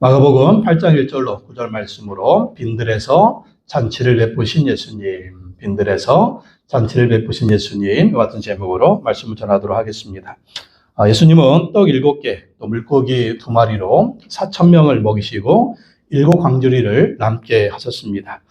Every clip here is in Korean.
마가복음 8장 1절로 9절 말씀으로 빈들에서 잔치를 베푸신 예수님, 빈들에서 잔치를 베푸신 예수님 같은 제목으로 말씀을 전하도록 하겠습니다. 예수님은 떡 7개, 또 물고기 2마리로 4,000명을 먹이시고 7 광주리를 남게 하셨습니다.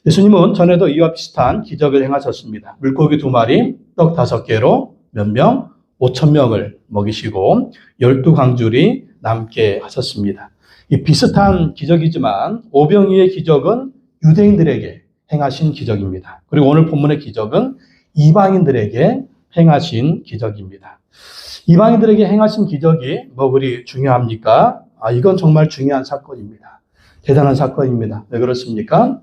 예수님은 전에도 이와 비슷한 기적을 행하셨습니다. 물고기 2마리, 떡 5개로 몇 명? 5,000명을 먹이시고 12 광주리 남게 하셨습니다. 이 비슷한 기적이지만 오병이의 기적은 유대인들에게 행하신 기적입니다. 그리고 오늘 본문의 기적은 이방인들에게 행하신 기적입니다. 이방인들에게 행하신 기적이 뭐 그리 중요합니까? 이건 정말 중요한 사건입니다. 대단한 사건입니다. 왜 그렇습니까?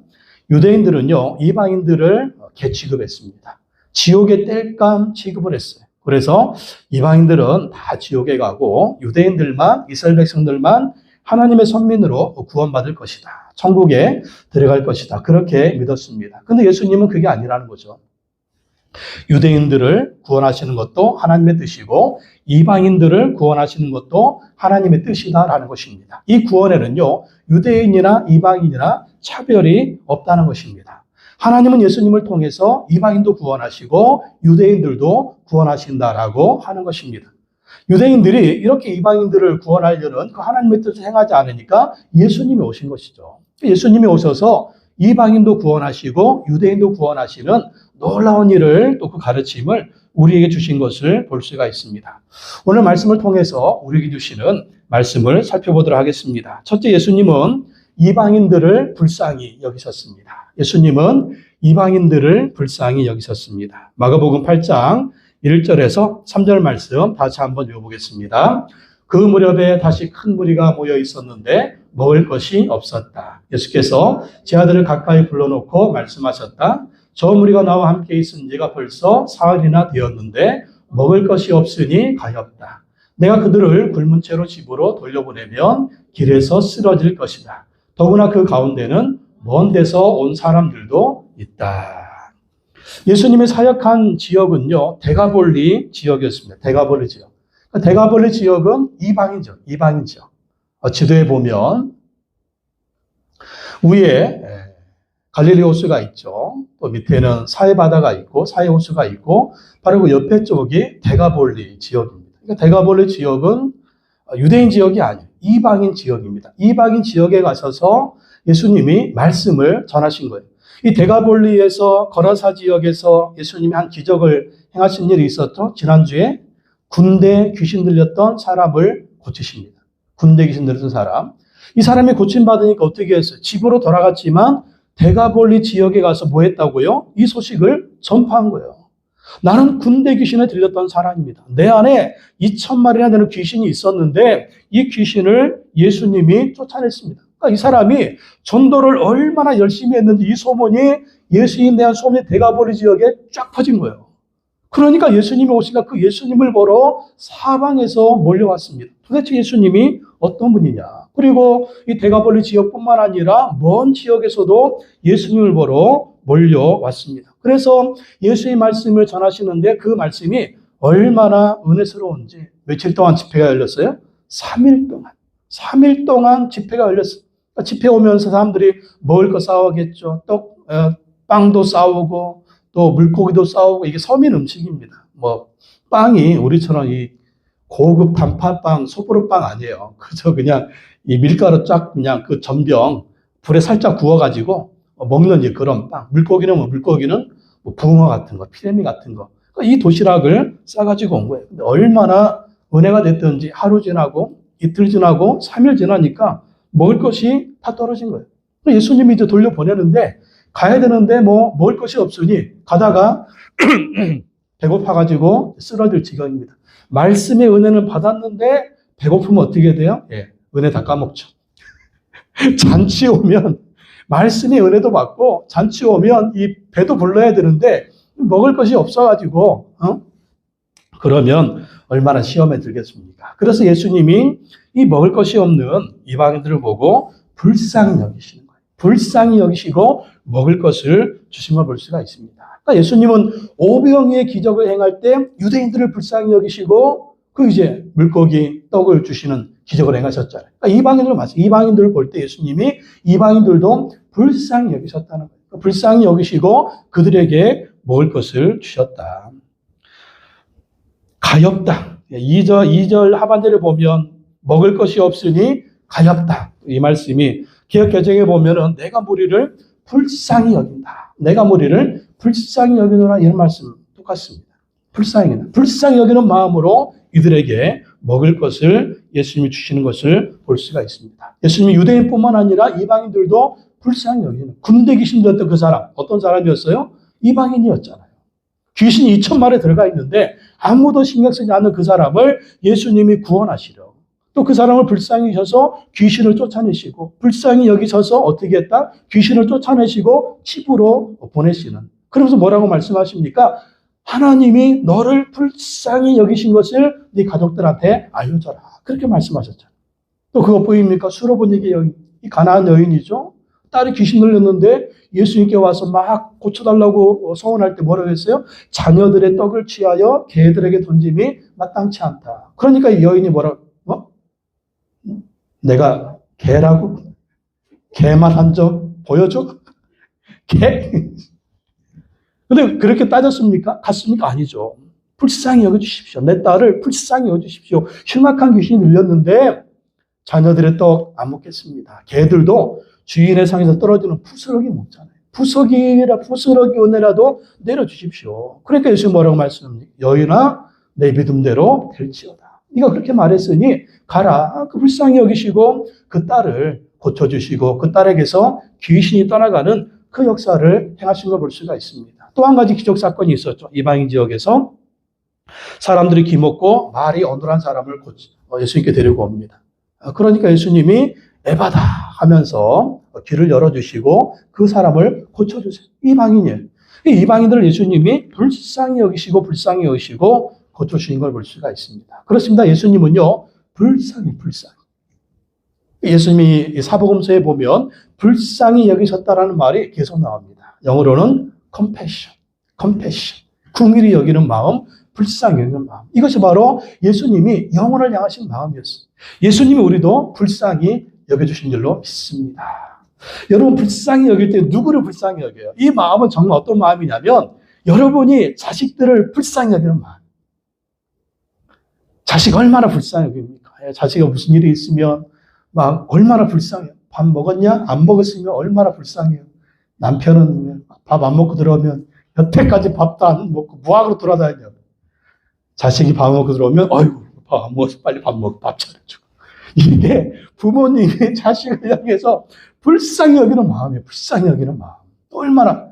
유대인들은요, 이방인들을 개취급했습니다. 지옥의 땔감 취급을 했어요. 그래서 이방인들은 다 지옥에 가고 유대인들만, 이스라엘 백성들만 하나님의 선민으로 구원받을 것이다. 천국에 들어갈 것이다. 그렇게 믿었습니다. 근데 예수님은 그게 아니라는 거죠. 유대인들을 구원하시는 것도 하나님의 뜻이고 이방인들을 구원하시는 것도 하나님의 뜻이다라는 것입니다. 이 구원에는요, 유대인이나 이방인이나 차별이 없다는 것입니다. 하나님은 예수님을 통해서 이방인도 구원하시고 유대인들도 구원하신다라고 하는 것입니다. 유대인들이 이렇게 이방인들을 구원하려는 그 하나님의 뜻을 행하지 않으니까 예수님이 오신 것이죠. 예수님이 오셔서 이방인도 구원하시고 유대인도 구원하시는 놀라운 일을 또 그 가르침을 우리에게 주신 것을 볼 수가 있습니다. 오늘 말씀을 통해서 우리에게 주시는 말씀을 살펴보도록 하겠습니다. 첫째, 예수님은 이방인들을 불쌍히 여기셨습니다. 예수님은 이방인들을 불쌍히 여기셨습니다. 마가복음 8장 1절에서 3절 말씀 다시 한번 읽어보겠습니다. 그 무렵에 다시 큰 무리가 모여 있었는데 먹을 것이 없었다. 예수께서 제 아들을 가까이 불러놓고 말씀하셨다. 저 무리가 나와 함께 있은 지가 벌써 사흘이나 되었는데 먹을 것이 없으니 가엾다. 내가 그들을 굶은 채로 집으로 돌려보내면 길에서 쓰러질 것이다. 더구나 그 가운데는 먼 데서 온 사람들도 있다. 예수님이 사역한 지역은요, 데가볼리 지역이었습니다. 데가볼리 지역. 데가볼리 지역은 이방이죠. 이방인 지역. 지도에 보면 위에 갈릴리 호수가 있죠. 또 밑에는 사해 바다가 있고 사해 호수가 있고 바로 그 옆에 쪽이 데가볼리 지역입니다. 그러니까 데가볼리 지역은 유대인 지역이 아니에요. 이방인 지역입니다. 이방인 지역에 가셔서 예수님이 말씀을 전하신 거예요. 이 데가볼리에서 거라사 지역에서 예수님이 한 기적을 행하신 일이 있었죠. 지난주에 군대 귀신 들렸던 사람을 고치십니다. 군대 귀신 들렸던 사람. 이 사람이 고침받으니까 어떻게 했어요? 집으로 돌아갔지만 데가볼리 지역에 가서 뭐 했다고요? 이 소식을 전파한 거예요. 나는 군대 귀신에 들렸던 사람입니다. 내 안에 2,000마리나 되는 귀신이 있었는데 이 귀신을 예수님이 쫓아냈습니다. 그러니까 이 사람이 전도를 얼마나 열심히 했는지 이 소문이 예수님에 대한 소문이 데가볼리 지역에 쫙 퍼진 거예요. 그러니까 예수님이 오시니까 그 예수님을 보러 사방에서 몰려왔습니다. 도대체 예수님이 어떤 분이냐. 그리고 이 데가볼리 지역뿐만 아니라 먼 지역에서도 예수님을 보러 몰려왔습니다. 그래서 예수의 말씀을 전하시는데 그 말씀이 얼마나 은혜스러운지 며칠 동안 집회가 열렸어요? 3일 동안. 3일 동안 집회가 열렸어요. 집회 오면서 사람들이 먹을 거 싸우겠죠. 빵도 싸우고 또 물고기도 싸우고 이게 서민 음식입니다. 뭐 빵이 우리처럼 이 고급 단팥빵, 소보루빵 아니에요. 그저 그냥 이 밀가루 쫙 그냥 그 전병 불에 살짝 구워가지고 먹는 그런 빵. 물고기는 뭐 붕어 같은 거, 피레미 같은 거. 이 도시락을 싸가지고 온 거예요. 근데 얼마나 은혜가 됐든지 하루 지나고 이틀 지나고 3일 지나니까 먹을 것이 다 떨어진 거예요. 예수님이 이제 돌려보내는데 가야 되는데 뭐 먹을 것이 없으니 가다가 배고파가지고 쓰러질 지경입니다. 말씀의 은혜는 받았는데 배고프면 어떻게 돼요? 은혜 다 까먹죠. 잔치 오면 말씀의 은혜도 받고 잔치 오면 이 배도 불러야 되는데 먹을 것이 없어가지고 그러면 얼마나 시험에 들겠습니까? 그래서 예수님이 이 먹을 것이 없는 이방인들을 보고 불쌍히 여기시는 거예요. 불쌍히 여기시고 먹을 것을 주신 걸 볼 수가 있습니다. 그러니까 예수님은 오병이의 기적을 행할 때 유대인들을 불쌍히 여기시고 그 이제 물고기 떡을 주시는 기적을 행하셨잖아요. 그러니까 이방인들 맞아요. 이방인들을 볼 때 예수님이 이방인들도 불쌍히 여기셨다는 거예요. 불쌍히 여기시고 그들에게 먹을 것을 주셨다. 가엾다. 2절 하반절에 보면 먹을 것이 없으니 가엾다. 이 말씀이 기억 개정에 보면은 내가 무리를 불쌍히 여긴다. 내가 무리를 불쌍히 여기노라 이런 말씀 똑같습니다. 불쌍히 여기는 마음으로 이들에게 먹을 것을 예수님이 주시는 것을 볼 수가 있습니다. 예수님이 유대인뿐만 아니라 이방인들도 불쌍히 여기는 군대 귀신 들었던 그 사람 어떤 사람이었어요? 이방인이었잖아요. 귀신이 2,000마리에 들어가 있는데 아무도 신경 쓰지 않는 그 사람을 예수님이 구원하시려. 또 그 사람을 불쌍히 여기셔서 귀신을 쫓아내시고 불쌍히 여기셔서 어떻게 했다? 귀신을 쫓아내시고 집으로 보내시는. 그러면서 뭐라고 말씀하십니까? 하나님이 너를 불쌍히 여기신 것을 네 가족들한테 알려줘라. 그렇게 말씀하셨잖아요. 또 그것뿐입니까? 수로보니게 여인, 이 가나안 여인이죠. 딸이 귀신 들렸는데 예수님께 와서 막 고쳐달라고 서원할 때 뭐라고 했어요? 자녀들의 떡을 취하여 개들에게 던짐이 마땅치 않다. 그러니까 이 여인이 뭐라고? 내가 개라고? 개만 한 점 보여줘? 개? 근데 그렇게 따졌습니까? 갔습니까? 아니죠. 불쌍히 여겨주십시오. 내 딸을 불쌍히 여겨주십시오. 흉악한 귀신이 들렸는데 자녀들의 떡 안 먹겠습니다. 개들도 주인의 상에서 떨어지는 푸스러기 먹잖아요. 푸스러기 은혜라도 내려주십시오. 그러니까 예수님 뭐라고 말씀합니까? 여인아 내 믿음대로 될지어다. 네가 그렇게 말했으니 가라. 그 불쌍히 여기시고 그 딸을 고쳐주시고 그 딸에게서 귀신이 떠나가는 그 역사를 행하신 걸 볼 수가 있습니다. 또 한 가지 기적 사건이 있었죠. 이방인 지역에서 사람들이 기먹고 말이 어눌한 사람을 예수님께 데리고 옵니다. 그러니까 예수님이 에바다 하면서 귀를 열어주시고 그 사람을 고쳐주세요. 이방인이에요. 이방인들을 예수님이 불쌍히 여기시고 고쳐주신 걸 볼 수가 있습니다. 그렇습니다. 예수님은요, 불쌍히. 예수님이 사복음서에 보면 불쌍히 여기셨다라는 말이 계속 나옵니다. 영어로는 compassion. 긍휼히 여기는 마음, 불쌍히 여기는 마음. 이것이 바로 예수님이 영혼을 향하신 마음이었어요. 예수님이 우리도 불쌍히 여겨주신 줄로 믿습니다. 여러분 불쌍히 여길 때 누구를 불쌍히 여겨요? 이 마음은 정말 어떤 마음이냐면 여러분이 자식들을 불쌍히 여기는 마음. 자식 얼마나 불쌍히 여깁니까? 자식이 무슨 일이 있으면 막 얼마나 불쌍해요. 밥 먹었냐? 안 먹었으면 얼마나 불쌍해요. 남편은 밥 안 먹고 들어오면 여태까지 밥도 안 먹고 무학으로 돌아다녀요. 자식이 밥 먹고 들어오면 어이구 밥 안 먹어서 빨리 밥 먹고 밥 차려주고. 이게 부모님이 자식을 향해서 불쌍히 여기는 마음이에요. 불쌍히 여기는 마음. 얼마나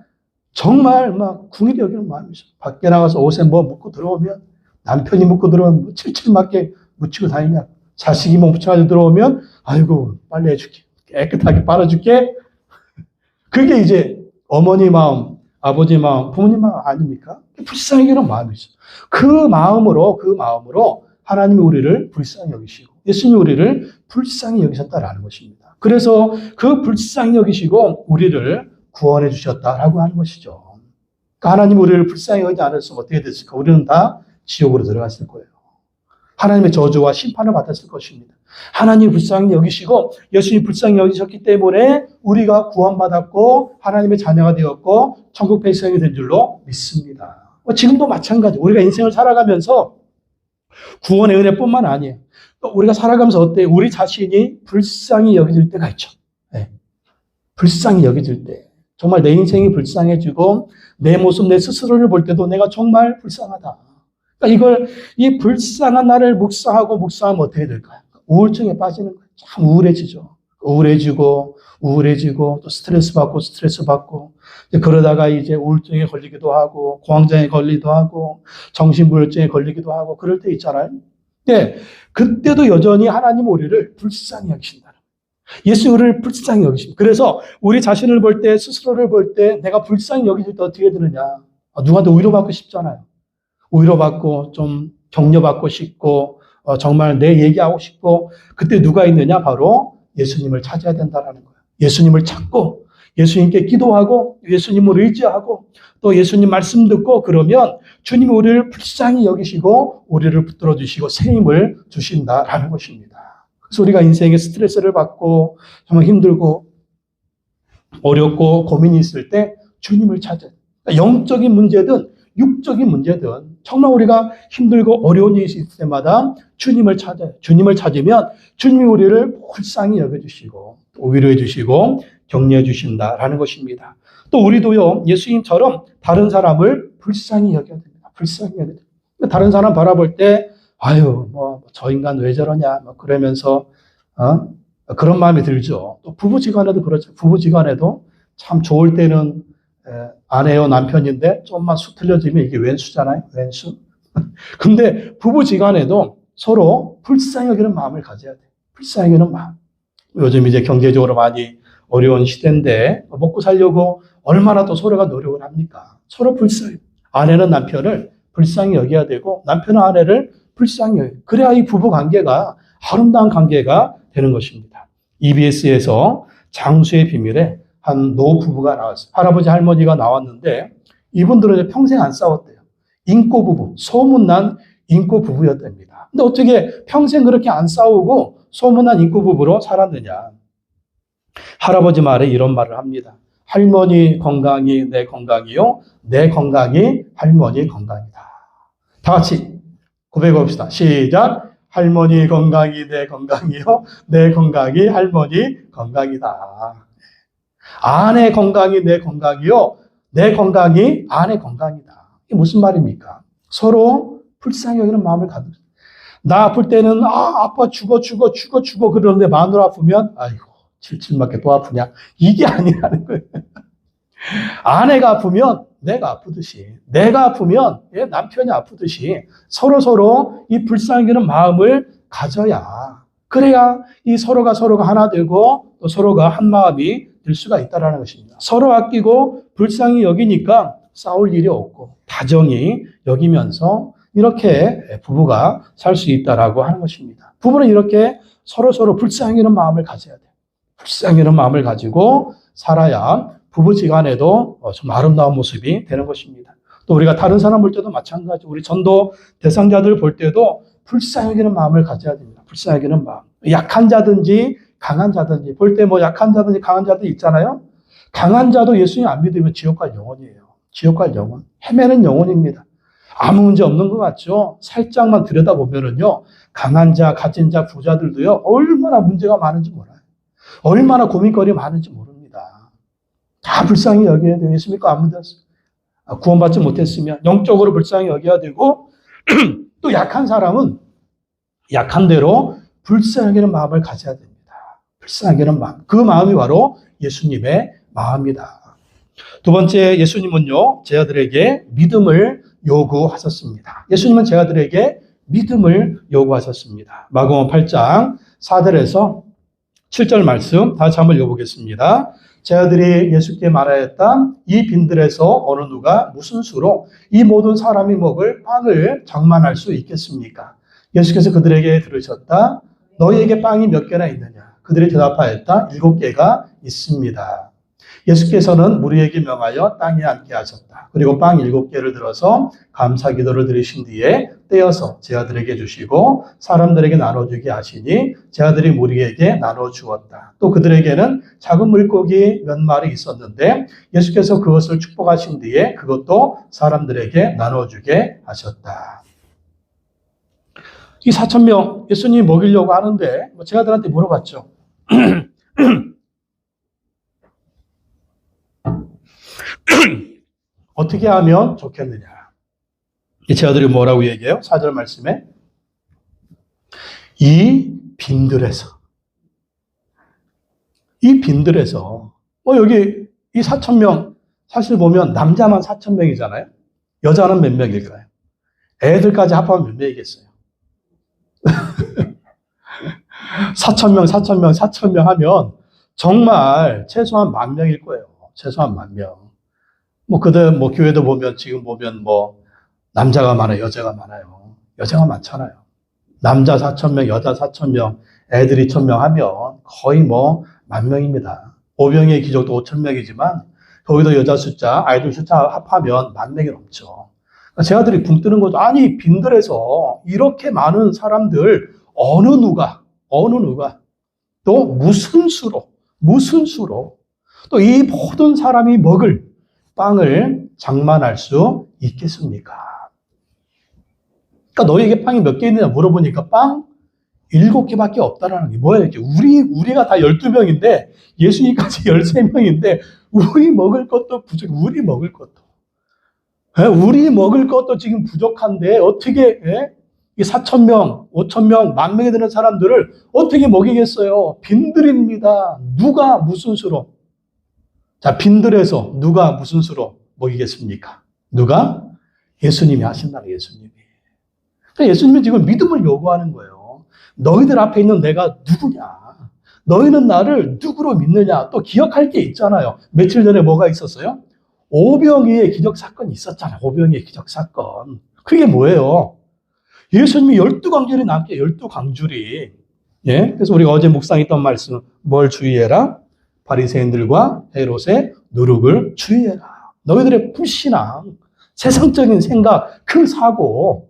정말 막 궁일이 여기는 마음이죠. 밖에 나가서 옷에 뭐 묻고 들어오면 남편이 묻고 들어오면 뭐 칠칠 맞게 묻히고 다니냐. 자식이 뭐 묻혀가지고 들어오면 아이고 빨리 해줄게. 깨끗하게 빨아줄게. 그게 이제 어머니 마음, 아버지 마음, 부모님 마음 아닙니까? 불쌍히 여기는 마음이죠. 그 마음으로 하나님이 우리를 불쌍히 여기시고 예수님이 우리를 불쌍히 여기셨다라는 것입니다. 그래서 그 불쌍히 여기시고 우리를 구원해 주셨다라고 하는 것이죠. 그러니까 하나님이 우리를 불쌍히 여기지 않았으면 어떻게 됐을까? 우리는 다 지옥으로 들어갔을 거예요. 하나님의 저주와 심판을 받았을 것입니다. 하나님이 불쌍히 여기시고 예수님이 불쌍히 여기셨기 때문에 우리가 구원받았고 하나님의 자녀가 되었고 천국 백성이 된 줄로 믿습니다. 지금도 마찬가지. 우리가 인생을 살아가면서 구원의 은혜뿐만 아니에요. 또 우리가 살아가면서 어때요? 우리 자신이 불쌍히 여겨질 때가 있죠. 네. 불쌍히 여겨질 때. 정말 내 인생이 불쌍해지고 내 모습, 내 스스로를 볼 때도 내가 정말 불쌍하다. 그러니까 이 불쌍한 나를 묵상하면 어떻게 될까요? 우울증에 빠지는 거예요. 참 우울해지죠. 우울해지고 또 스트레스 받고 그러다가 이제 우울증에 걸리기도 하고 공황장애 걸리기도 하고 정신부혈증에 걸리기도 하고 그럴 때 있잖아요. 네, 그때도 여전히 하나님 우리를 불쌍히 여기신다. 예수 우리를 불쌍히 여기십니다. 그래서 우리 자신을 볼 때 스스로를 볼 때 내가 불쌍히 여기질 때 어떻게 되느냐. 누구한테 위로받고 싶잖아요. 위로받고 좀 격려받고 싶고 정말 내 얘기하고 싶고 그때 누가 있느냐? 바로 예수님을 찾아야 된다는 거예요. 예수님을 찾고 예수님께 기도하고 예수님을 의지하고 또 예수님 말씀 듣고 그러면 주님이 우리를 불쌍히 여기시고 우리를 붙들어 주시고 새 힘을 주신다라는 것입니다. 그래서 우리가 인생에 스트레스를 받고 정말 힘들고 어렵고 고민이 있을 때 주님을 찾아요. 영적인 문제든 육적인 문제든 정말 우리가 힘들고 어려운 일이 있을 때마다 주님을 찾아요. 주님을 찾으면 주님이 우리를 불쌍히 여겨주시고 또 위로해 주시고 격려해 주신다라는 것입니다. 또 우리도요, 예수님처럼 다른 사람을 불쌍히 여겨야 됩니다. 불쌍히 여겨야 됩니다. 다른 사람 바라볼 때 아유, 저 인간 왜 저러냐 그러면서 그런 마음이 들죠. 또 부부지간에도 그렇죠. 부부지간에도 참 좋을 때는 아내요 남편인데 좀만 수틀려지면 이게 왼수잖아요. 왼수. 근데 부부지간에도 서로 불쌍히 여기는 마음을 가져야 돼요. 불쌍히 여기는 마음. 요즘 이제 경제적으로 많이 어려운 시대인데 먹고 살려고 얼마나 또 서로가 노력을 합니까? 서로 불쌍히. 아내는 남편을 불쌍히 여겨야 되고 남편은 아내를 불쌍히 여겨야 돼요. 그래야 이 부부 관계가 아름다운 관계가 되는 것입니다. EBS에서 장수의 비밀에 한 노부부가 나왔어요. 할아버지 할머니가 나왔는데 이분들은 평생 안 싸웠대요. 인꼬 부부, 소문난 인꼬 부부였답니다. 근데 어떻게 평생 그렇게 안 싸우고 소문난 인꼬 부부로 살았느냐. 할아버지 말에 이런 말을 합니다. 할머니 건강이 내 건강이요. 내 건강이 할머니 건강이다. 다 같이 고백해봅시다. 시작. 할머니 건강이 내 건강이요. 내 건강이 할머니 건강이다. 아내 건강이 내 건강이요. 내 건강이 아내 건강이다. 이게 무슨 말입니까? 서로 불쌍히 여기는 마음을 가지고. 나 아플 때는 아파 죽어 그러는데 마누라 아프면 아이고 칠칠맞게 또 아프냐. 이게 아니라는 거예요. 아내가 아프면 내가 아프듯이, 내가 아프면 남편이 아프듯이 서로 이 불쌍히 여기는 마음을 가져야, 그래야 이 서로가 하나 되고 또 서로가 한 마음이 될 수가 있다는 것입니다. 서로 아끼고 불쌍히 여기니까 싸울 일이 없고 다정히 여기면서 이렇게 부부가 살 수 있다라고 하는 것입니다. 부부는 이렇게 서로 불쌍히 여기는 마음을 가져야 돼요. 불쌍히 여기는 마음을 가지고 살아야 부부지간에도 좀 아름다운 모습이 되는 것입니다. 또 우리가 다른 사람 볼 때도 마찬가지. 우리 전도 대상자들 볼 때도 불쌍히 여기는 마음을 가져야 됩니다. 불쌍히 여기는 마음. 약한 자든지 강한 자든지 볼 때 약한 자든지 강한 자도 있잖아요. 강한 자도 예수님 안 믿으면 지옥 갈 영혼이에요. 지옥 갈 영혼. 헤매는 영혼입니다. 아무 문제 없는 것 같죠? 살짝만 들여다보면은요, 강한 자, 가진 자, 부자들도요, 얼마나 문제가 많은지 몰라요. 얼마나 고민거리 많은지 모릅니다. 다 불쌍히 여겨야 돼요. 예수 믿고 안 믿었어요. 구원받지 못했으면 영적으로 불쌍히 여겨야 되고, 또 약한 사람은 약한 대로 불쌍히 여기는 마음을 가져야 됩니다. 불쌍히 여기는 마음. 그 마음이 바로 예수님의 마음이다. 두 번째, 예수님은요, 제자들에게 믿음을 요구하셨습니다. 예수님은 제자들에게 믿음을 요구하셨습니다. 마가복음 8장 4절에서 7절 말씀 다시 한번 읽어보겠습니다. 제자들이 예수께 말하였다. 이 빈들에서 어느 누가 무슨 수로 이 모든 사람이 먹을 빵을 장만할 수 있겠습니까? 예수께서 그들에게 들으셨다. 너희에게 빵이 몇 개나 있느냐? 그들이 대답하였다. 7개가 있습니다. 예수께서는 무리에게 명하여 땅에 앉게 하셨다. 그리고 빵 7개를 들어서 감사 기도를 드리신 뒤에 떼어서 제자들에게 주시고 사람들에게 나눠주게 하시니 제자들이 무리에게 나눠주었다. 또 그들에게는 작은 물고기 몇 마리 있었는데 예수께서 그것을 축복하신 뒤에 그것도 사람들에게 나눠주게 하셨다. 이 4,000명 예수님이 먹이려고 하는데 제자들한테 물어봤죠. 어떻게 하면 좋겠느냐? 제자들이 뭐라고 얘기해요? 4절 말씀에 이 빈들에서 여기 이 4,000명 사실 보면 남자만 4,000명이잖아요. 여자는 몇 명일까요? 애들까지 합하면 몇 명이겠어요? 4,000명 하면 정말 최소한 10,000명일 거예요. 최소한 10,000명. 교회도 보면, 지금 보면 남자가 많아요, 여자가 많아요. 여자가 많잖아요. 남자 4,000명, 여자 4,000명, 애들 2,000명 하면 거의 10,000명입니다. 오병이의 기적도 5,000명이지만, 거기도 여자 숫자, 아이들 숫자 합하면 10,000명이 넘죠. 제가들이 붕 뜨는 거죠. 아니, 빈들에서 이렇게 많은 사람들, 어느 누가 어느 누가 또 무슨 수로 또 이 모든 사람이 먹을 빵을 장만할 수 있겠습니까? 그러니까 너희에게 빵이 몇 개 있느냐 물어보니까 빵 7개밖에 없다라는 게 뭐예요? 이게 우리가 다 12명인데 예수님까지 13명인데 우리 먹을 것도 부족, 우리 먹을 것도 지금 부족한데 어떻게 4,000명, 5,000명, 10,000명이 되는 사람들을 어떻게 먹이겠어요? 빈들입니다. 누가 무슨 수로? 자, 빈들에서 누가 무슨 수로 먹이겠습니까? 누가? 예수님이 하신다는 예수님이. 그러니까 예수님은 지금 믿음을 요구하는 거예요. 너희들 앞에 있는 내가 누구냐? 너희는 나를 누구로 믿느냐? 또 기억할 게 있잖아요. 며칠 전에 뭐가 있었어요? 오병이의 기적 사건이 있었잖아요. 오병이의 기적 사건. 그게 뭐예요? 예수님이 12광줄이 남게 12광줄이. 예? 그래서 우리가 어제 묵상했던 말씀, 뭘 주의해라? 바리새인들과 헤롯의 누룩을 주의해라. 너희들의 불신앙, 세상적인 생각, 그 사고,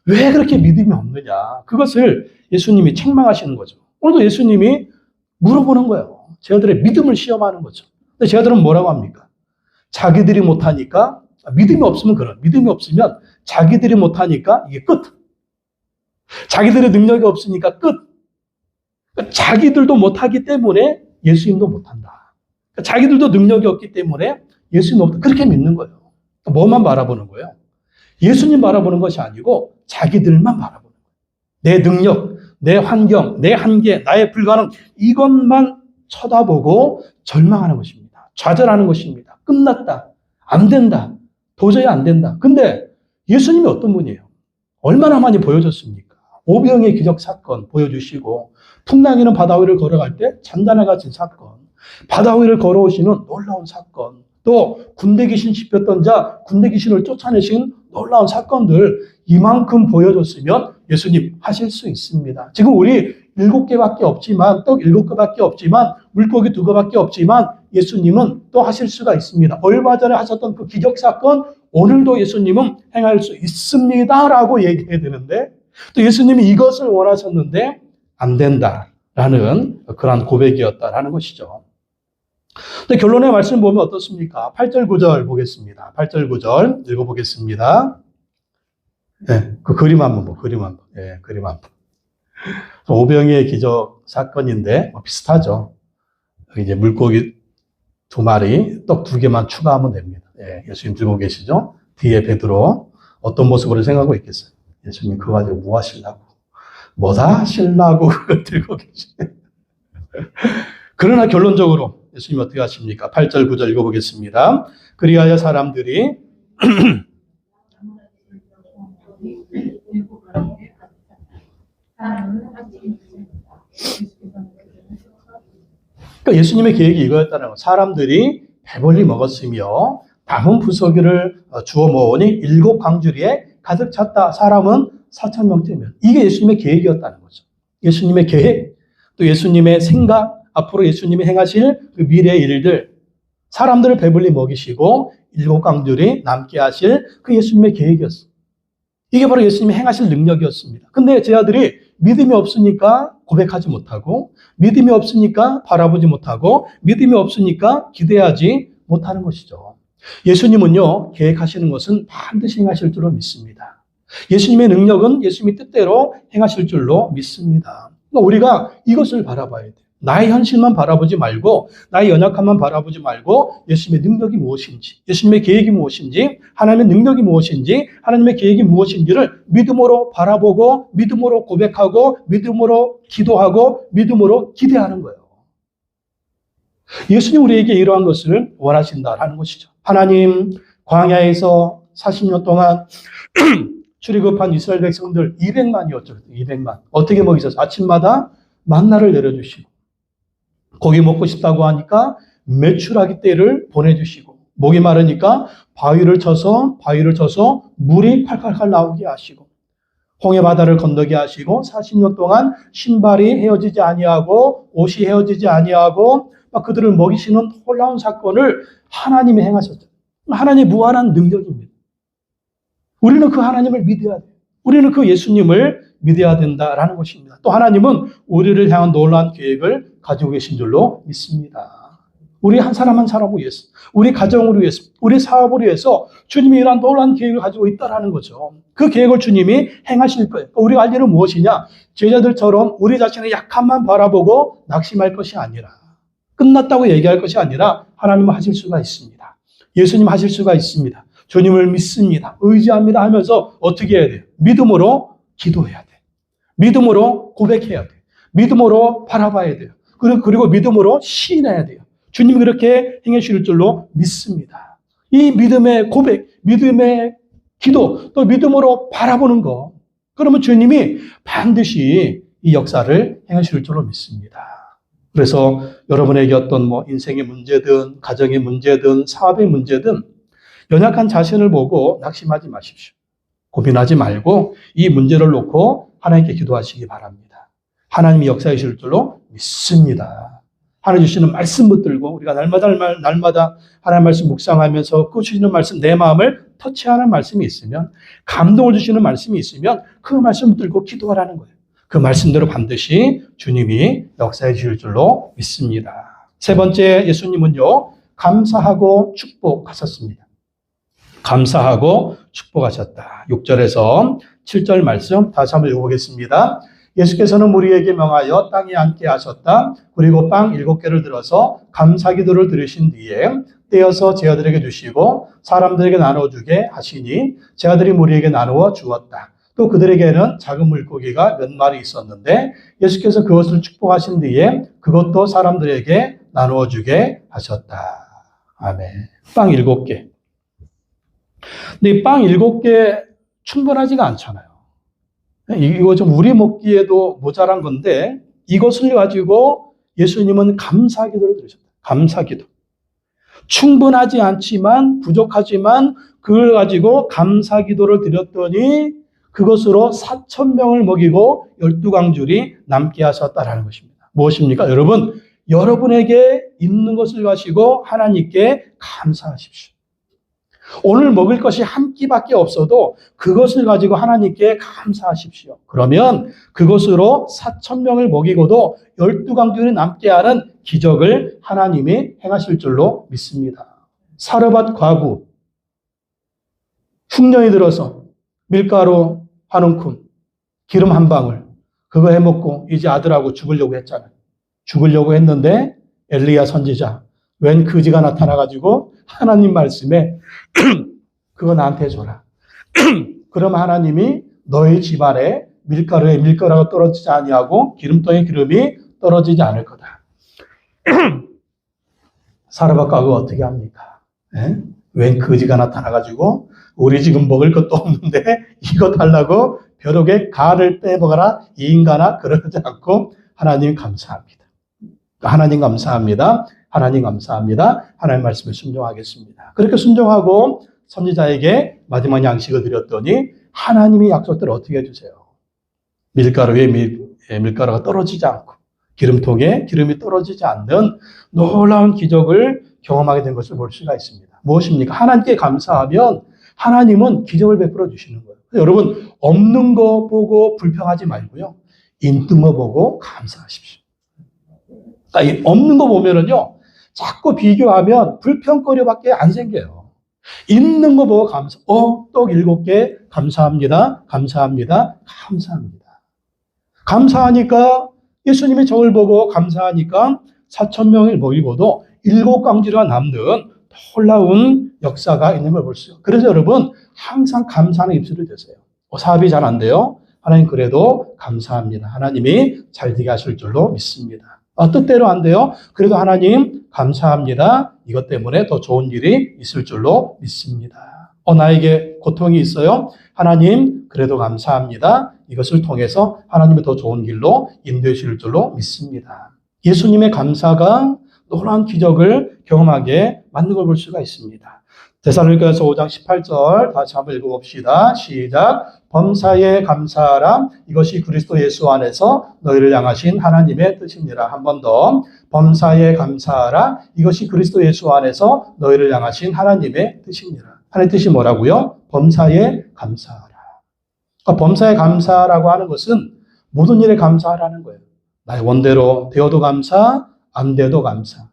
왜 그렇게 믿음이 없느냐? 그것을 예수님이 책망하시는 거죠. 오늘도 예수님이 물어보는 거예요. 제자들의 믿음을 시험하는 거죠. 근데 제자들은 뭐라고 합니까? 자기들이 못하니까, 믿음이 없으면 믿음이 없으면 자기들이 못하니까 이게 끝. 자기들의 능력이 없으니까 끝. 그러니까 자기들도 못하기 때문에 예수님도 못한다. 그러니까 자기들도 능력이 없기 때문에 예수님도 없다. 그렇게 믿는 거예요. 그러니까 뭐만 바라보는 거예요? 예수님 바라보는 것이 아니고 자기들만 바라보는 거예요. 내 능력, 내 환경, 내 한계, 나의 불가능 이것만 쳐다보고 절망하는 것입니다. 좌절하는 것입니다. 끝났다. 안 된다. 도저히 안 된다. 근데 예수님이 어떤 분이에요? 얼마나 많이 보여줬습니까? 오병의 기적 사건 보여주시고 풍랑이는 바다 위를 걸어갈 때 잔잔해 갇힌 사건, 바다 위를 걸어오시는 놀라운 사건, 또 군대 귀신 씹혔던 자 군대 귀신을 쫓아내신 놀라운 사건들 이만큼 보여줬으면 예수님 하실 수 있습니다. 지금 우리 7개밖에 없지만 떡 7개밖에 없지만 물고기 2개밖에 없지만 예수님은 또 하실 수가 있습니다. 얼마 전에 하셨던 그 기적 사건 오늘도 예수님은 행할 수 있습니다라고 얘기해야 되는데 또 예수님이 이것을 원하셨는데 안 된다라는 그런 고백이었다라는 것이죠. 근데 결론의 말씀 보면 어떻습니까? 8절 9절 보겠습니다. 8절 9절 읽어보겠습니다. 네, 그 그림 한번 보, 그림 한번. 네, 그림 한번. 오병이의 기적 사건인데 비슷하죠. 여기 이제 물고기 2마리, 떡 2개만 추가하면 됩니다. 네, 예수님 들고 계시죠? 뒤에 베드로 어떤 모습으로 생각하고 있겠어요? 예수님 그거 가지고 뭐 하시려고? 뭐다 하시려고 그걸 들고 계시네. 그러나 결론적으로 예수님 어떻게 하십니까? 8절 9절 읽어보겠습니다. 그리하여 사람들이 그러니까 예수님의 계획이 이거였다는 거. 사람들이 배불리 먹었으며 남은 부서기를 주워 모으니 7광주리에 가득 찼다. 사람은 4,000명쯤이면 이게 예수님의 계획이었다는 거죠. 예수님의 계획, 또 예수님의 생각, 앞으로 예수님이 행하실 그 미래의 일들, 사람들을 배불리 먹이시고 7광주리 남게 하실 그 예수님의 계획이었어요. 이게 바로 예수님이 행하실 능력이었습니다. 근데 제 아들이 믿음이 없으니까 고백하지 못하고, 믿음이 없으니까 바라보지 못하고, 믿음이 없으니까 기대하지 못하는 것이죠. 예수님은요, 계획하시는 것은 반드시 행하실 줄로 믿습니다. 예수님의 능력은 예수님의 뜻대로 행하실 줄로 믿습니다. 그러니까 우리가 이것을 바라봐야 돼요. 나의 현실만 바라보지 말고, 나의 연약함만 바라보지 말고, 예수님의 능력이 무엇인지, 예수님의 계획이 무엇인지, 하나님의 능력이 무엇인지, 하나님의 계획이 무엇인지를 믿음으로 바라보고, 믿음으로 고백하고, 믿음으로 기도하고, 믿음으로 기대하는 거예요. 예수님 우리에게 이러한 것을 원하신다라는 것이죠. 하나님, 광야에서 40년 동안 출애굽한 이스라엘 백성들 200만이었죠. 200만. 어떻게 먹이셨어요? 아침마다 만나를 내려주시고, 고기 먹고 싶다고 하니까 메추라기 떼를 보내주시고, 목이 마르니까 바위를 쳐서 물이 칼칼칼 나오게 하시고, 홍해 바다를 건너게 하시고, 40년 동안 신발이 헤어지지 아니하고 옷이 헤어지지 아니하고 막 그들을 먹이시는 놀라운 사건을 하나님이 행하셨죠. 하나님의 무한한 능력입니다. 우리는 그 하나님을 믿어야 돼요. 우리는 그 예수님을 믿어야 된다라는 것입니다. 또 하나님은 우리를 향한 놀라운 계획을 가지고 계신 줄로 믿습니다. 우리 한 사람 한 사람을 위해서, 우리 가정을 위해서, 우리 사업을 위해서 주님이 이러한 놀라운 계획을 가지고 있다는 거죠. 그 계획을 주님이 행하실 거예요. 우리가 할 일은 무엇이냐? 제자들처럼 우리 자신의 약함만 바라보고 낙심할 것이 아니라, 끝났다고 얘기할 것이 아니라 하나님은 하실 수가 있습니다. 예수님 하실 수가 있습니다. 주님을 믿습니다. 의지합니다 하면서 어떻게 해야 돼요? 믿음으로 기도해야 돼요. 믿음으로 고백해야 돼요. 믿음으로 바라봐야 돼요. 그리고 믿음으로 시인해야 돼요. 주님이 그렇게 행해 주실 줄로 믿습니다. 이 믿음의 고백, 믿음의 기도, 또 믿음으로 바라보는 것, 그러면 주님이 반드시 이 역사를 행해 주실 줄로 믿습니다. 그래서 여러분에게 어떤 인생의 문제든 가정의 문제든 사업의 문제든 연약한 자신을 보고 낙심하지 마십시오. 고민하지 말고 이 문제를 놓고 하나님께 기도하시기 바랍니다. 하나님이 역사해 주실 줄로 믿습니다. 하나님 주시는 말씀 붙들고 우리가 날마다 하나님 말씀 묵상하면서 그 주시는 말씀, 내 마음을 터치하는 말씀이 있으면, 감동을 주시는 말씀이 있으면 그 말씀 붙들고 기도하라는 거예요. 그 말씀대로 반드시 주님이 역사해 주실 줄로 믿습니다. 세 번째, 예수님은요, 감사하고 축복하셨습니다. 감사하고 축복하셨다. 6절에서 7절 말씀 다시 한번 읽어보겠습니다. 예수께서는 우리에게 명하여 땅에 앉게 하셨다. 그리고 빵 7개를 들어서 감사기도를 들으신 뒤에 떼어서 제자들에게 주시고 사람들에게 나눠주게 하시니 제자들이 무리에게 나누어 주었다. 또 그들에게는 작은 물고기가 몇 마리 있었는데 예수께서 그것을 축복하신 뒤에 그것도 사람들에게 나누어 주게 하셨다. 아멘. 빵 7개. 근데 이 빵 7개 충분하지가 않잖아요. 이거 좀 우리 먹기에도 모자란 건데 이것을 가지고 예수님은 감사기도를 드리셨다. 감사기도. 충분하지 않지만 부족하지만 그걸 가지고 감사기도를 드렸더니 그것으로 4,000명을 먹이고 12광줄이 남게 하셨다라는 것입니다. 무엇입니까? 여러분, 여러분에게 있는 것을 가지고 하나님께 감사하십시오. 오늘 먹을 것이 한 끼밖에 없어도 그것을 가지고 하나님께 감사하십시오. 그러면 그것으로 4,000명을 먹이고도 12광줄이 남게 하는 기적을 하나님이 행하실 줄로 믿습니다. 사르밧 과부, 흉년이 들어서 밀가루 한 움큼, 기름 한 방울, 그거 해먹고 이제 아들하고 죽으려고 했잖아요. 죽으려고 했는데 엘리야 선지자, 웬 거지가 나타나가지고 하나님 말씀에 그거 나한테 줘라. 그럼 하나님이 너희 집안에 밀가루에 밀가루가 떨어지지 아니하고 기름통에 기름이 떨어지지 않을 거다. 사르밧 과부가 어떻게 합니까? 웬 거지가 나타나가지고 우리 지금 먹을 것도 없는데 이거 달라고 벼룩에 가를 빼먹어라 이 인간아, 그러지 않고 하나님 감사합니다. 하나님 감사합니다. 하나님 감사합니다. 하나님 말씀에 순종하겠습니다. 그렇게 순종하고 선지자에게 마지막 양식을 드렸더니 하나님이 약속대로 어떻게 해주세요? 밀가루에 밀가루가 떨어지지 않고 기름통에 기름이 떨어지지 않는 놀라운 기적을 경험하게 된 것을 볼 수가 있습니다. 무엇입니까? 하나님께 감사하면 하나님은 기적을 베풀어 주시는 거예요. 여러분, 없는 거 보고 불평하지 말고요. 있는 거 보고 감사하십시오. 그러니까 없는 거 보면은요, 자꾸 비교하면 불평거리밖에 안 생겨요. 있는 거 보고 감사, 떡 7개 감사합니다. 감사합니다. 감사합니다. 감사하니까 예수님의 정을 보고 감사하니까 4,000명을 먹이고도 7광지가 남는 놀라운 역사가 있는 걸 볼 수 있어요. 그래서 여러분, 항상 감사하는 입술을 대세요. 사업이 잘 안 돼요? 하나님 그래도 감사합니다. 하나님이 잘 되게 하실 줄로 믿습니다. 뜻대로 안 돼요? 그래도 하나님 감사합니다. 이것 때문에 더 좋은 일이 있을 줄로 믿습니다. 나에게 고통이 있어요? 하나님 그래도 감사합니다. 이것을 통해서 하나님의 더 좋은 길로 인도해 주실 줄로 믿습니다. 예수님의 감사가 놀라운 기적을 경험하게 만든 걸 볼 수가 있습니다. 데살로니가서 5장 18절 다시 한번 읽어봅시다. 시작. 범사에 감사하라. 이것이 그리스도 예수 안에서 너희를 향하신 하나님의 뜻이니라. 한 번 더. 범사에 감사하라. 이것이 그리스도 예수 안에서 너희를 향하신 하나님의 뜻이니라. 하나님의 뜻이 뭐라고요? 범사에 감사하라. 그러니까 범사에 감사라고 하는 것은 모든 일에 감사하라는 거예요. 나의 원대로 되어도 감사, 안 돼도 감사.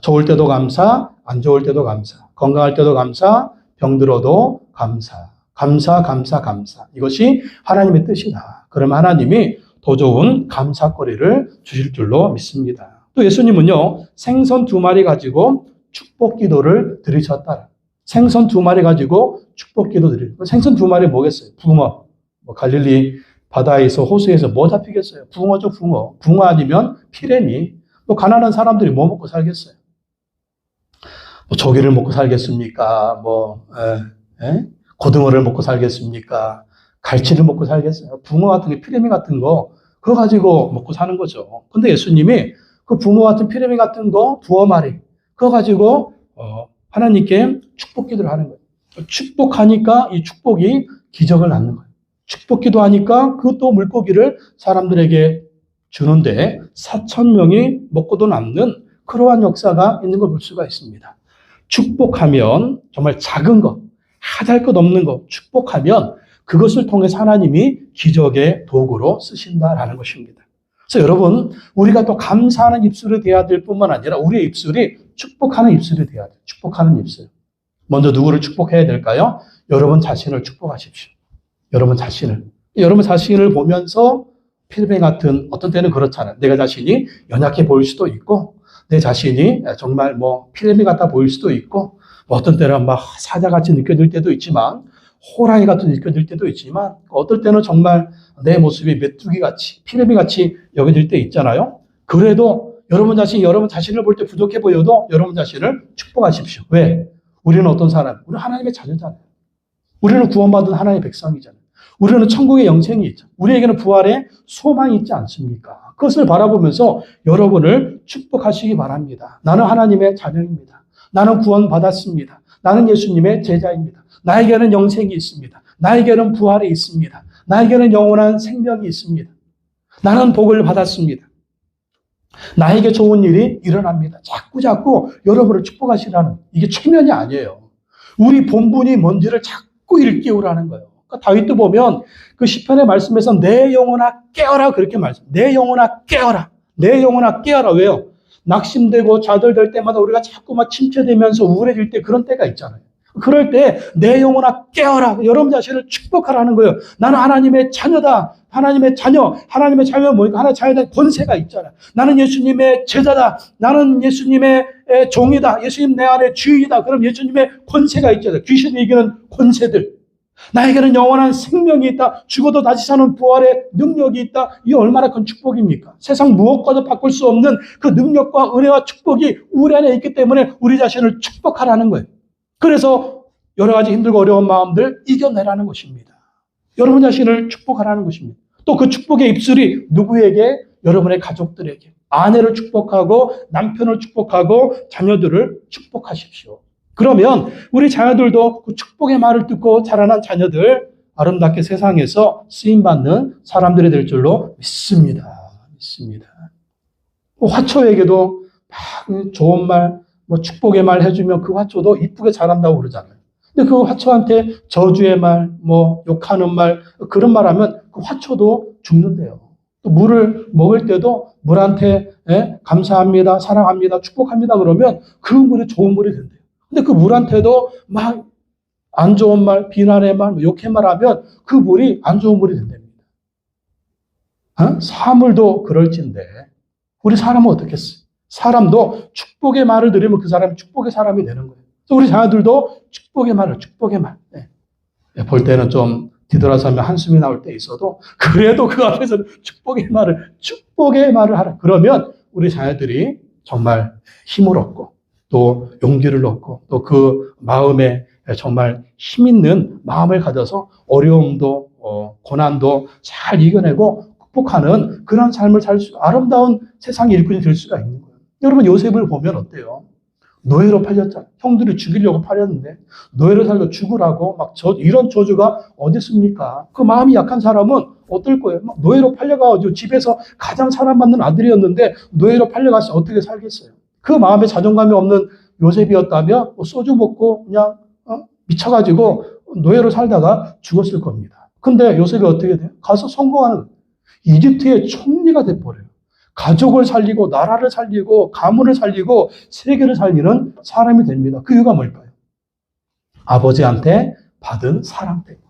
좋을 때도 감사, 안 좋을 때도 감사. 건강할 때도 감사, 병들어도 감사. 감사, 감사, 감사. 이것이 하나님의 뜻이다. 그러면 하나님이 더 좋은 감사거리를 주실 줄로 믿습니다. 또 예수님은요, 생선 2마리 가지고 축복 기도를 드리셨다. 생선 2마리 가지고 축복 기도 드리고. 생선 2마리 뭐겠어요? 붕어. 갈릴리 바다에서 호수에서 뭐 잡히겠어요? 붕어죠, 붕어. 붕어 아니면 피레미. 가난한 사람들이 뭐 먹고 살겠어요? 조개를 먹고 살겠습니까? 고등어를 먹고 살겠습니까? 갈치를 먹고 살겠어요? 붕어 같은 게, 피레미 같은 거, 그거 가지고 먹고 사는 거죠. 근데 예수님이 그 붕어 같은 피레미 같은 거 2마리, 그거 가지고, 하나님께 축복 기도를 하는 거예요. 축복하니까 이 축복이 기적을 낳는 거예요. 축복 기도하니까 그것도 물고기를 사람들에게 주는데 4,000명이 먹고도 남는 그러한 역사가 있는 걸 볼 수가 있습니다. 축복하면 정말 작은 것, 하잘 것 없는 것, 축복하면 그것을 통해서 하나님이 기적의 도구로 쓰신다라는 것입니다. 그래서 여러분, 우리가 또 감사하는 입술이 돼야 될 뿐만 아니라 우리의 입술이 축복하는 입술이 돼야 돼요. 축복하는 입술. 먼저 누구를 축복해야 될까요? 여러분 자신을 축복하십시오. 여러분 자신을 보면서 필름 같은, 어떤 때는 그렇잖아요. 내가 자신이 연약해 보일 수도 있고, 내 자신이 정말 필름이 같아 보일 수도 있고, 어떤 때는 막 사자같이 느껴질 때도 있지만, 호랑이 같이 느껴질 때도 있지만, 어떨 때는 정말 내 모습이 메뚜기같이, 필름이같이 여겨질 때 있잖아요. 그래도 여러분 자신을 볼 때 부족해 보여도 여러분 자신을 축복하십시오. 왜? 우리는 어떤 사람? 우리는 하나님의 자녀잖아요. 우리는 구원받은 하나님의 백성이잖아요. 우리는 천국의 영생이 있죠. 우리에게는 부활의 소망이 있지 않습니까? 그것을 바라보면서 여러분을 축복하시기 바랍니다. 나는 하나님의 자녀입니다. 나는 구원받았습니다. 나는 예수님의 제자입니다. 나에게는 영생이 있습니다. 나에게는 부활이 있습니다. 나에게는 영원한 생명이 있습니다. 나는 복을 받았습니다. 나에게 좋은 일이 일어납니다. 자꾸 여러분을 축복하시라는, 이게 최면이 아니에요. 우리 본분이 뭔지를 자꾸 일깨우라는 거예요. 그러니까 다윗도 보면 그 시편의 말씀에서 내 영혼아 깨어라 그렇게 내 영혼아 깨어라. 내 영혼아 깨어라. 왜요? 낙심되고 좌절될 때마다 우리가 자꾸 막 침체되면서 우울해질 때 그런 때가 있잖아요. 그럴 때 내 영혼아 깨어라. 여러분 자신을 축복하라는 거예요. 나는 하나님의 자녀다. 하나님의 자녀는 뭐니까? 하나님의 자녀에 권세가 있잖아. 나는 예수님의 제자다. 나는 예수님의 종이다. 예수님 내 안에 주인이다. 그럼 예수님의 권세가 있잖아요. 귀신을 이기는 권세들. 나에게는 영원한 생명이 있다. 죽어도 다시 사는 부활의 능력이 있다. 이게 얼마나 큰 축복입니까? 세상 무엇과도 바꿀 수 없는 그 능력과 은혜와 축복이 우리 안에 있기 때문에 우리 자신을 축복하라는 거예요. 그래서 여러 가지 힘들고 어려운 마음들 이겨내라는 것입니다. 여러분 자신을 축복하라는 것입니다. 또 그 축복의 입술이 누구에게? 여러분의 가족들에게. 아내를 축복하고 남편을 축복하고 자녀들을 축복하십시오. 그러면 우리 자녀들도 그 축복의 말을 듣고 자라난 자녀들 아름답게 세상에서 쓰임받는 사람들이 될 줄로 믿습니다. 화초에게도 막 좋은 말, 축복의 말 해주면 그 화초도 이쁘게 자란다고 그러잖아요. 근데 그 화초한테 저주의 말, 욕하는 말, 그런 말 하면 그 화초도 죽는데요. 또 물을 먹을 때도 물한테 감사합니다, 사랑합니다, 축복합니다 그러면 그 물이 좋은 물이 된대요. 근데 그 물한테도 막 안 좋은 말, 비난의 말, 욕의 말 하면 그 물이 안 좋은 물이 된답니다. 사물도 그럴진데 우리 사람은 어떻겠어요? 사람도 축복의 말을 들으면 그 사람이 축복의 사람이 되는 거예요. 우리 자녀들도 축복의 말. 볼 때는 좀 뒤돌아서면 한숨이 나올 때 있어도 그래도 그 앞에서 축복의 말을 하라. 그러면 우리 자녀들이 정말 힘을 얻고 또 용기를 얻고 또 그 마음에 정말 힘 있는 마음을 가져서 어려움도 고난도 잘 이겨내고 극복하는 그런 삶을 살 수, 아름다운 세상의 일꾼이 될 수가 있는 거예요. 여러분 요셉을 보면 어때요? 노예로 팔렸잖아요. 형들이 죽이려고 팔렸는데 노예로 살고 죽으라고 이런 저주가 어디 있습니까? 그 마음이 약한 사람은 어떨 거예요? 노예로 팔려가지고 집에서 가장 사랑받는 아들이었는데 노예로 팔려가서 어떻게 살겠어요? 그 마음에 자존감이 없는 요셉이었다면 소주 먹고 그냥 미쳐가지고 노예로 살다가 죽었을 겁니다. 근데 요셉이 어떻게 돼요? 가서 성공하는 거예요. 이집트의 총리가 돼버려요. 가족을 살리고 나라를 살리고 가문을 살리고 세계를 살리는 사람이 됩니다. 그 이유가 뭘까요? 아버지한테 받은 사랑 때문에.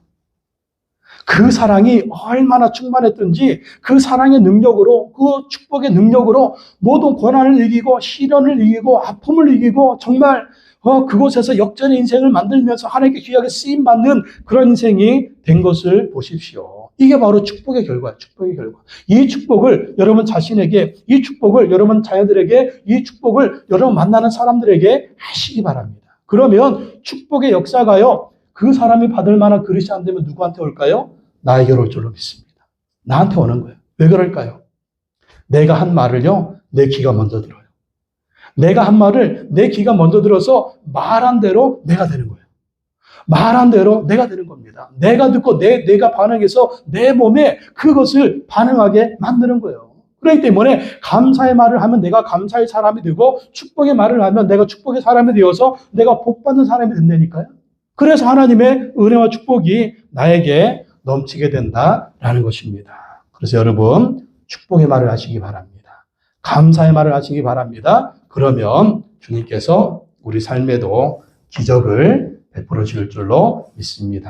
그 사랑이 얼마나 충만했던지 그 사랑의 능력으로, 그 축복의 능력으로 모든 고난을 이기고 시련을 이기고 아픔을 이기고 정말 그곳에서 역전의 인생을 만들면서 하나님께 귀하게 쓰임받는 그런 인생이 된 것을 보십시오. 이게 바로 축복의 결과예요. 축복의 결과. 이 축복을 여러분 자신에게, 이 축복을 여러분 자녀들에게, 이 축복을 여러분 만나는 사람들에게 하시기 바랍니다. 그러면 축복의 역사가요, 그 사람이 받을 만한 그릇이 안 되면 누구한테 올까요? 나에게로 올 줄로 믿습니다. 나한테 오는 거예요. 왜 그럴까요? 내가 한 말을요, 내 귀가 먼저 들어요. 내가 한 말을 내 귀가 먼저 들어서 말한 대로 내가 되는 거예요. 말한 대로 내가 되는 겁니다. 내가 듣고 내가 반응해서 내 몸에 그것을 반응하게 만드는 거예요. 그렇기 때문에 감사의 말을 하면 내가 감사의 사람이 되고 축복의 말을 하면 내가 축복의 사람이 되어서 내가 복받는 사람이 된다니까요. 그래서 하나님의 은혜와 축복이 나에게 넘치게 된다라는 것입니다. 그래서 여러분 축복의 말을 하시기 바랍니다. 감사의 말을 하시기 바랍니다. 그러면 주님께서 우리 삶에도 기적을 베풀어 주실 줄로 믿습니다.